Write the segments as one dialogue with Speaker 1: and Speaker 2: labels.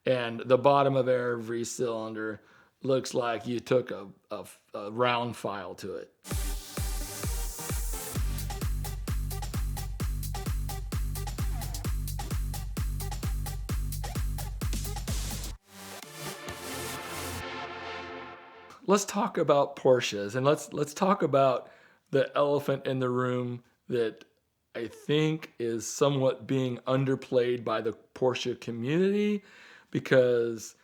Speaker 1: and the bottom of every cylinder looks like you took a round file to it. Let's talk about Porsches, and let's talk about the elephant in the room that I think is somewhat being underplayed by the Porsche community, because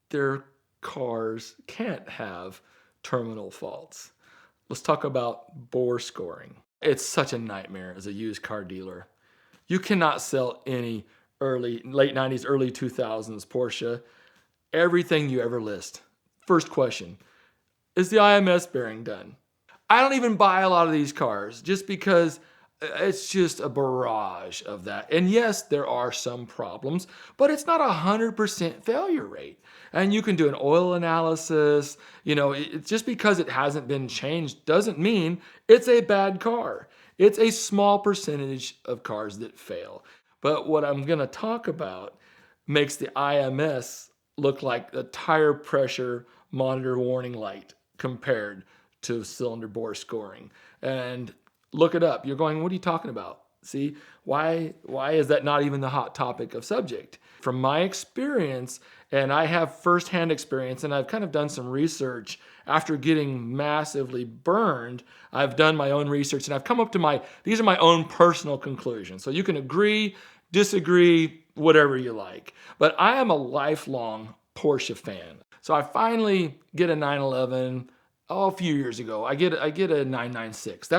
Speaker 1: their cars can't have terminal faults. Let's talk about bore scoring. It's such a nightmare as a used car dealer. You cannot sell any late 90s, early 2000s Porsche, everything you ever list. First question, is the IMS bearing done? I don't even buy a lot of these cars just because it's just a barrage of that. And yes, there are some problems, but it's not 100% failure rate. And you can do an oil analysis. It's just because it hasn't been changed doesn't mean it's a bad car. It's a small percentage of cars that fail. But what I'm going to talk about makes the IMS look like a tire pressure monitor warning light compared to cylinder bore scoring. And look it up. You're going, what are you talking about? See, why is that not even the hot topic of subject? From my experience, and I have firsthand experience, and I've kind of done some research after getting massively burned. I've done my own research, and I've come up to these are my own personal conclusions. So you can agree, disagree, whatever you like. But I am a lifelong Porsche fan. So I finally get a 911. A few years ago, I get a 996.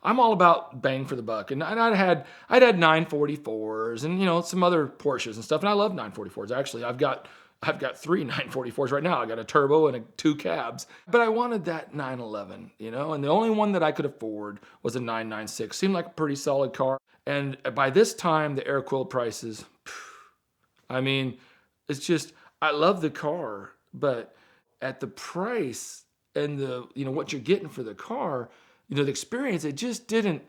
Speaker 1: I'm all about bang for the buck. And I'd had 944s and some other Porsches and stuff. And I love 944s. Actually, I've got 3 944s right now. I got a turbo and 2 cabs. But I wanted that 911, and the only one that I could afford was a 996. Seemed like a pretty solid car. And by this time, the air-cooled prices, it's just, I love the car, but at the price and what you're getting for the car, the experience, it just didn't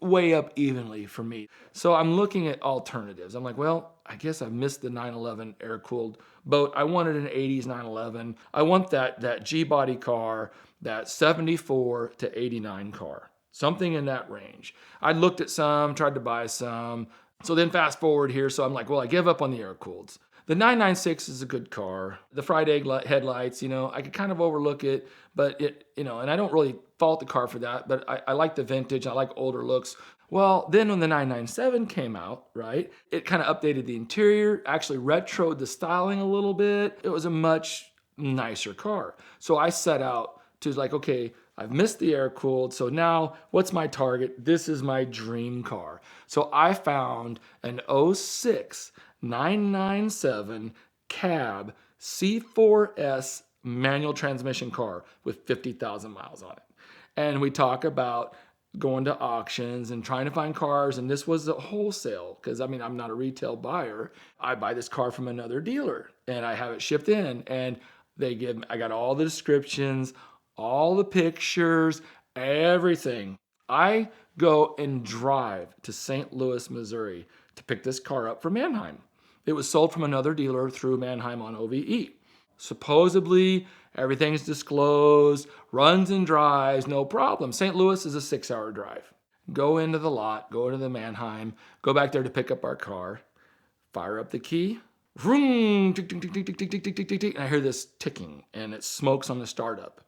Speaker 1: weigh up evenly for me. So I'm looking at alternatives. I'm like, well, I guess I missed the 911 air-cooled boat. I wanted an 80s 911. I want that G-body car, that 74 to 89 car, something in that range. I looked at some, tried to buy some. So then fast forward here. So I'm like, well, I give up on the air-cooleds. The 996 is a good car. The fried egg headlights, I could kind of overlook it, but and I don't really fault the car for that, but I like the vintage. I like older looks. Well, then when the 997 came out, right, it kind of updated the interior, actually retroed the styling a little bit. It was a much nicer car. So I set out to okay, I've missed the air cooled. So now what's my target? This is my dream car. So I found an 06 997 cab C4S manual transmission car with 50,000 miles on it. And we talk about going to auctions and trying to find cars. And this was a wholesale because I'm not a retail buyer. I buy this car from another dealer and I have it shipped in, and I got all the descriptions, all the pictures, everything. I go and drive to St. Louis, Missouri to pick this car up from Manheim. It was sold from another dealer through Manheim on OVE. Supposedly, everything's disclosed, runs and drives, no problem. St. Louis is a 6-hour drive. Go into the lot, go to the Manheim, go back there to pick up our car, fire up the key, vroom, tick, tick, tick, tick, tick, tick, tick, tick, tick, tick, and I hear this ticking, and it smokes on the startup.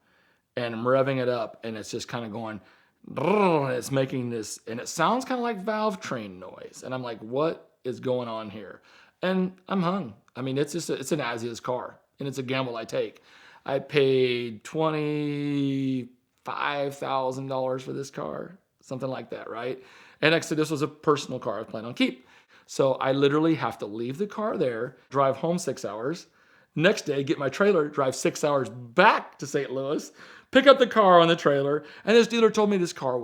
Speaker 1: And I'm revving it up, and it's just kind of going, and it's making this, and it sounds kind of like valve train noise. And I'm like, what is going on here? And I'm hung. It's an as-is car, and it's a gamble I take. I paid $25,000 for this car, something like that, right? And actually, this was a personal car I was planning on keep. So I literally have to leave the car there, drive home 6 hours, next day get my trailer, drive 6 hours back to St. Louis, pick up the car on the trailer, and this dealer told me this car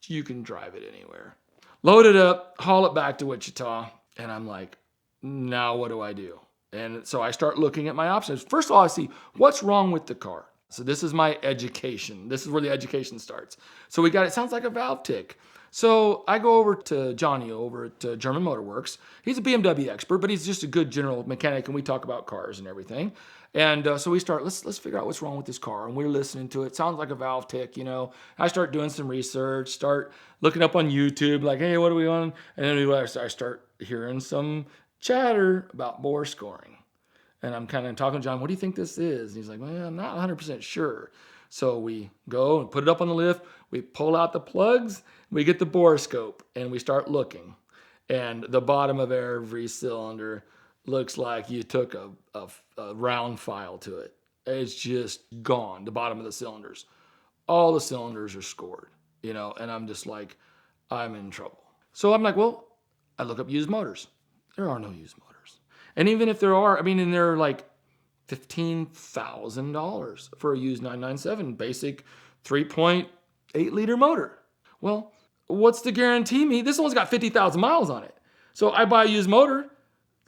Speaker 1: you can drive it anywhere. Load it up, haul it back to Wichita, and I'm like, now what do I do? And so I start looking at my options. First of all, I see what's wrong with the car. So this is my education. This is where the education starts. So it sounds like a valve tick. So I go over to Johnny over at German Motor Works. He's a BMW expert, but he's just a good general mechanic, and we talk about cars and everything. And so we start, let's figure out what's wrong with this car. And we're listening to it. Sounds like a valve tick, you know. I start doing some research, start looking up on YouTube, like, hey, what are we on? And then I start hearing some chatter about bore scoring. And I'm kind of talking to John, what do you think this is? And he's like, well, I'm not 100% sure. So we go and put it up on the lift. We pull out the plugs. We get the borescope and we start looking. And the bottom of every cylinder looks like you took a round file to it. It's just gone, the bottom of the cylinders. All the cylinders are scored, you know, and I'm just like, I'm in trouble. So I'm like, well, I look up used motors. There are no used motors. And even if there are, I mean, and they're like $15,000 for a used 997 basic 3.8 liter motor. Well, what's to guarantee me? This one's got 50,000 miles on it. So I buy a used motor.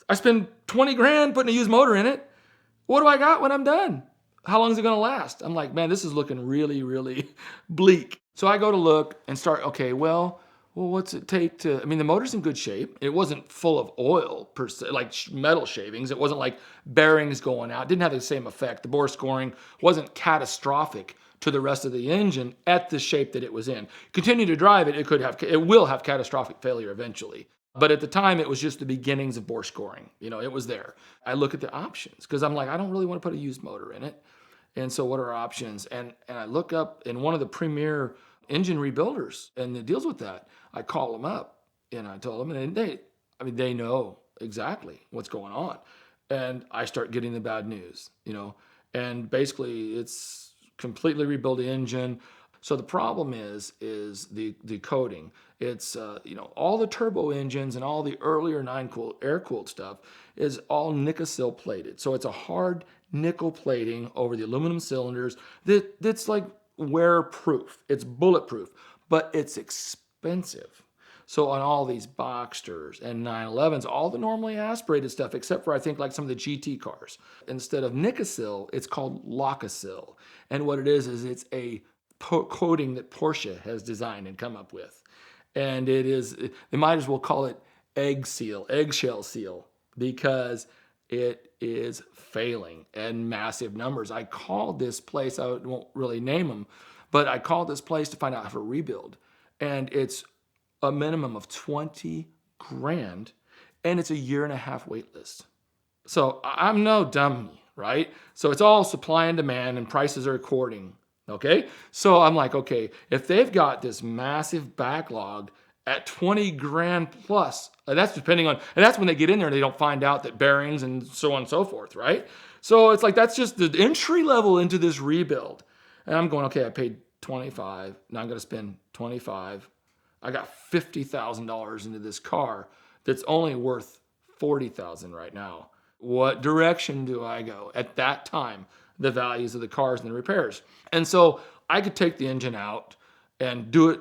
Speaker 1: I spend 20 grand putting a used motor in it. What do I got when I'm done? How long is it going to last? I'm like, man, this is looking really, really bleak. So I go to look and start, okay, well, what's it take to, I mean, the motor's in good shape. It wasn't full of oil per se, like metal shavings. It wasn't like bearings going out. It didn't have the same effect. The bore scoring wasn't catastrophic to the rest of the engine at the shape that it was in. Continue to drive it, it will have catastrophic failure eventually. But at the time, it was just the beginnings of bore scoring. You know, it was there. I look at the options because I'm like, I don't really want to put a used motor in it. And so what are our options? And I look up in one of the premier engine rebuilders and it deals with that. I call them up and I told them, and they know exactly what's going on. And I start getting the bad news, you know, and basically it's completely rebuild the engine. So the problem is the coating. It's all the turbo engines and all the earlier air cooled stuff is all Nickel plated. So it's a hard nickel plating over the aluminum cylinders that's like wear proof. It's bulletproof, but it's expensive. So on all these Boxsters and 911s, all the normally aspirated stuff, except for I think like some of the GT cars, instead of Nickel, it's called Locacil. And what it is it's a coating that Porsche has designed and come up with. And they might as well call it eggshell seal, because it is failing in massive numbers. I called this place, I won't really name them, but I called this place to find out how to rebuild. And it's a minimum of 20 grand, and it's a 1.5 year wait list. So I'm no dummy, right? So it's all supply and demand, and prices are according. Okay, so I'm like, okay, if they've got this massive backlog at 20 grand plus, and that's depending on, and that's when they get in there and they don't find out that bearings and so on and so forth, right? So it's like, that's just the entry level into this rebuild. And I'm going, okay, I paid 25, now I'm going to spend 25. I got $50,000 into this car that's only worth 40,000 right now. What direction do I go? At that time, the values of the cars and the repairs. And so I could take the engine out and do it,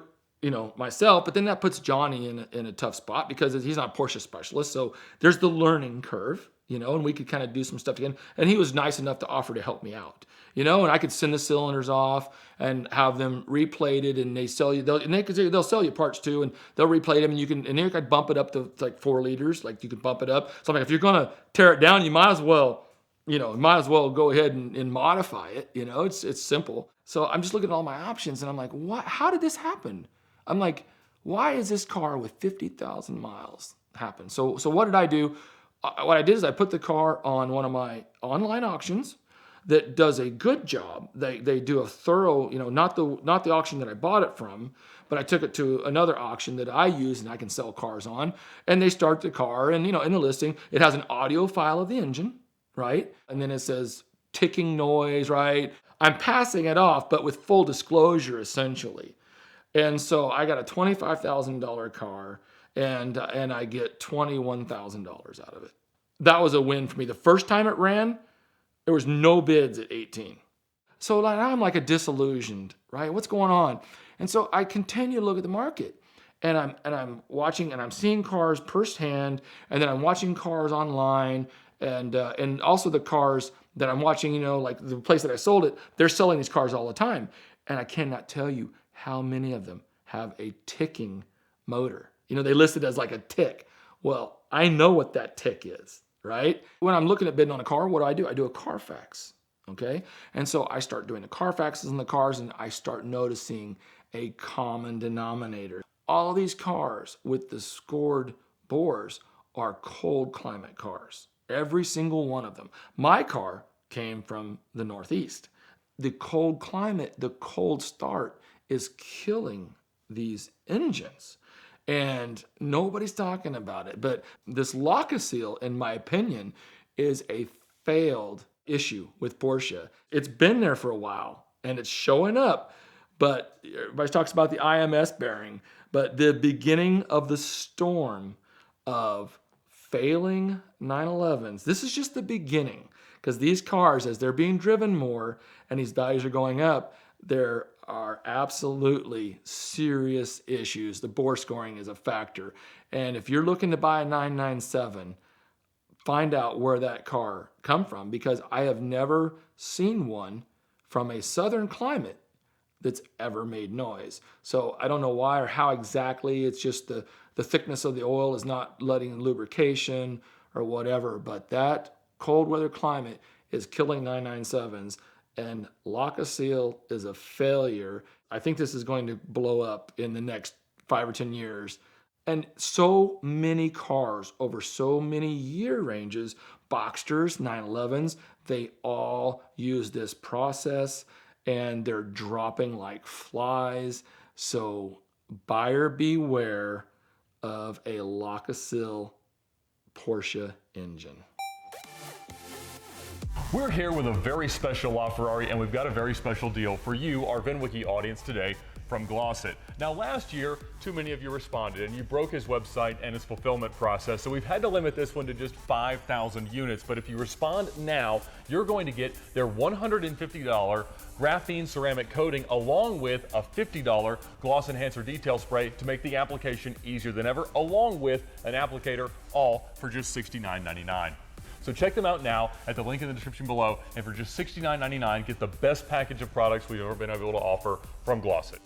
Speaker 1: myself, but then that puts Johnny in a tough spot because he's not a Porsche specialist. So there's the learning curve, and we could kind of do some stuff again. And he was nice enough to offer to help me out, and I could send the cylinders off and have them replated, and they'll sell you parts too, and they'll replate them, and you can bump it up to like 4 liters, like you can bump it up. So I'm like, if you're gonna tear it down, you might as well go ahead and modify it. It's simple. So I'm just looking at all my options and I'm like, what? How did this happen? I'm like, why is this car with 50,000 miles happen? So what did I do? What I did is I put the car on one of my online auctions that does a good job. They do a thorough, not the auction that I bought it from, but I took it to another auction that I use and I can sell cars on. And they start the car, and in the listing, it has an audio file of the engine, right? And then it says ticking noise, right? I'm passing it off, but with full disclosure, essentially. And so I got a $25,000 car, and I get $21,000 out of it. That was a win for me. The first time it ran, there was no bids at 18. So now I'm like a disillusioned, right? What's going on? And so I continue to look at the market, and I'm watching, and I'm seeing cars firsthand, and then I'm watching cars online, and also the cars that I'm watching, like the place that I sold it, they're selling these cars all the time. And I cannot tell you how many of them have a ticking motor. They list it as like a tick. Well, I know what that tick is, right? When I'm looking at bidding on a car, what do? I do a Carfax, okay? And so I start doing the Carfaxes on the cars, and I start noticing a common denominator. All these cars with the scored bores are cold climate cars. Every single one of them. My car came from the Northeast. The cold climate, the cold start is killing these engines. And nobody's talking about it. But this Lock-A-Seal, in my opinion, is a failed issue with Porsche. It's been there for a while and it's showing up, but everybody talks about the IMS bearing. But the beginning of the storm of failing 911s, this is just the beginning, because these cars, as they're being driven more and these values are going up, there are absolutely serious issues. The bore scoring is a factor. And if you're looking to buy a 997, find out where that car come from, because I have never seen one from a southern climate that's ever made noise. So I don't know why or how exactly. It's just the thickness of the oil is not letting lubrication or whatever, but that cold weather climate is killing 997s, and Lock-A-Seal is a failure. I think this is going to blow up in the next 5 or 10 years. And so many cars over so many year ranges, Boxsters, 911s, they all use this process and they're dropping like flies. So buyer beware of a Lock-A-Seal Porsche engine.
Speaker 2: We're here with a very special LaFerrari, and we've got a very special deal for you, our VINwiki audience today, from Glossit. Now, last year, too many of you responded and you broke his website and his fulfillment process, so we've had to limit this one to just 5,000 units. But if you respond now, you're going to get their $150 graphene ceramic coating along with a $50 gloss enhancer detail spray to make the application easier than ever, along with an applicator, all for just $69.99. So check them out now at the link in the description below, and for just $69.99, get the best package of products we've ever been able to offer from Glossit.